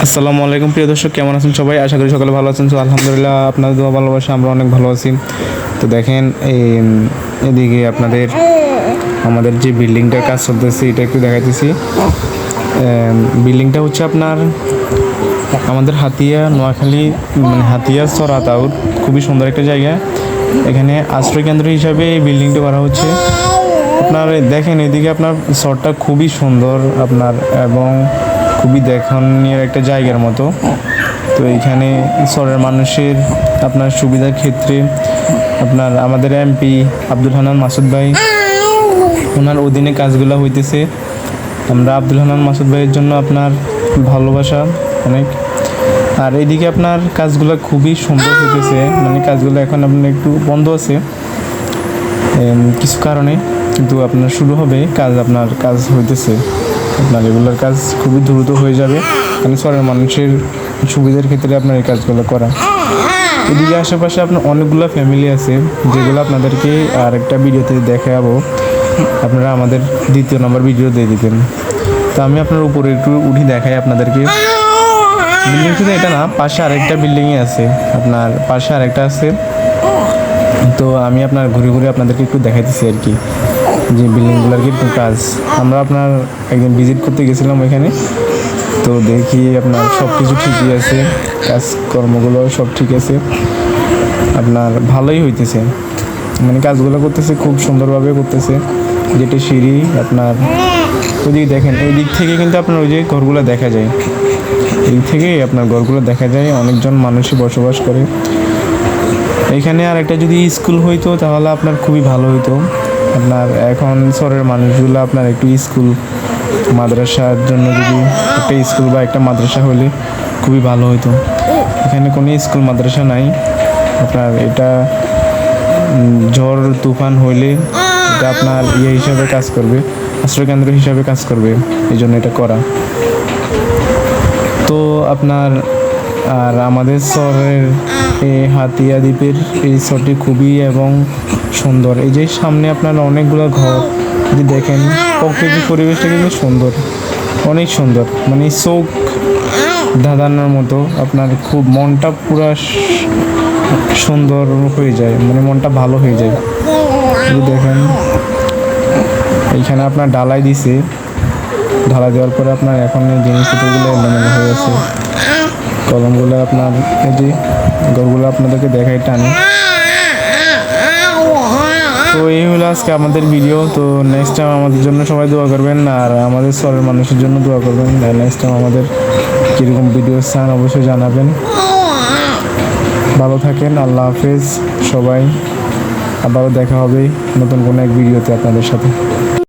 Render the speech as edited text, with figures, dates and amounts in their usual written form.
আসসালামু আলাইকুম প্রিয় দর্শক, কেমন আছেন সবাই? আশা করি সকালে ভালো আছেন। তো আলহামদুলিল্লাহ, আপনাদের দোয়া ভালোবাসা আমরা অনেক ভালো আছি। তো দেখেন এদিকে আপনাদের আমাদের যে বিল্ডিংটার কাজ চলতেছে এটা একটু দেখাইতেছি। বিল্ডিংটা হচ্ছে আপনার আমাদের হাতিয়া নোয়াখালী, মানে হাতিয়া চর আতাউর, খুবই সুন্দর একটা জায়গা। এখানে আশ্রয় কেন্দ্র হিসাবে এই বিল্ডিংটা করা হচ্ছে। আপনার দেখেন এদিকে আপনার চরটা খুবই সুন্দর আপনার, এবং খুবই দেখনীয় একটা জায়গার মতো। তো এইখানে চরের মানুষের আপনার সুবিধার ক্ষেত্রে আপনার আমাদের এমপি আব্দুল হান্নান মাসুদ ভাই, ওনার অধীনে কাজগুলো হইতেছে। আমরা আব্দুল হান্নান মাসুদ ভাইয়ের জন্য আপনার ভালোবাসা অনেক। আর এইদিকে আপনার কাজগুলো খুবই সুন্দর হইতেছে, মানে কাজগুলো এখন আপনার একটু বন্ধ আছে কিছু কারণে, কিন্তু আপনার শুরু হবে কাজ, আপনার কাজ হইতেছে। আপনার রেগুলার কাজ খুবই দ্রুত হয়ে যাবে, মানে শহরের মানুষের সুবিধার ক্ষেত্রে আপনার এই কাজগুলো করা। এদিকে আশেপাশে আপনার অনেকগুলো ফ্যামিলি আছে, যেগুলো আপনাদেরকে আর একটা ভিডিওতে দেখাবো। আপনারা আমাদের দ্বিতীয় নম্বর ভিডিও দিয়ে দিবেন। তো আমি আপনার উপরে একটু উঠি দেখাই আপনাদেরকে। বিল্ডিং শুধু এটা না, পাশে আরেকটা বিল্ডিংয়ে আছে, আপনার পাশে আরেকটা আছে। তো আমি আপনার ঘুরে ঘুরে আপনাদেরকে একটু দেখাইতেছি আর কি, যে বিল্ডিংগুলোর কিন্তু কাজ। আমরা আপনার একদিন ভিজিট করতে গেছিলাম ওইখানে, তো দেখি আপনার সব কিছু ঠিকই আছে, কাজকর্মগুলো সব ঠিক আছে, আপনার ভালোই হইতেছে, মানে কাজগুলো করতেছে খুব সুন্দরভাবে করতেছে। যেটা সিঁড়ি আপনার ওইদিকে দেখেন, ওই দিক থেকে কিন্তু আপনার ওই যে ঘরগুলো দেখা যায়, এই থেকেই আপনার ঘরগুলো দেখা যায়, অনেকজন মানুষই বসবাস করে এইখানে। আর একটা যদি স্কুল হইতো তাহলে আপনার খুবই ভালো হইতো। আপনার এখন শহরের মানুষগুলো আপনার একটু স্কুল মাদ্রাসার জন্য যদি একটা স্কুল বা একটা মাদ্রাসা হলে খুবই ভালো হতো। এখানে কোনো স্কুল মাদ্রাসা নাই আপনার। এটা ঝড় তুফান হইলে এটা আপনার হিসাবে কাজ করবে, আশ্রয়কেন্দ্র হিসাবে কাজ করবে, এই জন্য এটা করা। তো আপনার আর আমাদের শহরের এই হাতিয়া দ্বীপের এই শহরটি খুবই এবং সুন্দর। এই যে সামনে আপনার অনেকগুলো ঘর, যদি দেখেন প্রকৃতির পরিবেশটা কিন্তু সুন্দর, অনেক সুন্দর, মানে চোখ ধাঁধানোর মতো। আপনার খুব মনটা পুরো সুন্দর হয়ে যায়, মানে মনটা ভালো হয়ে যায়। যদি দেখেন এইখানে আপনার ঢালাই দিছে, ঢালাই দেওয়ার পরে আপনার এখন এই জিনিসপত্রগুলো এলোমেলো হয়ে আছে। কলমগুলো আপনার এই যে ঘরগুলো আপনাদেরকে দেখাই টানি। তো এই হলো আজকে আমাদের ভিডিও। তো নেক্সট টাইম আমাদের জন্য সবাই দোয়া করবেন, আর আমাদের শহরের মানুষের জন্য দোয়া করবেন। আর নেক্সট টাইম আমাদের কীরকম ভিডিও চান অবশ্যই জানাবেন। ভালো থাকেন, আল্লাহ হাফেজ সবাই। আবারও দেখা হবে নতুন কোনো এক ভিডিওতে আপনাদের সাথে।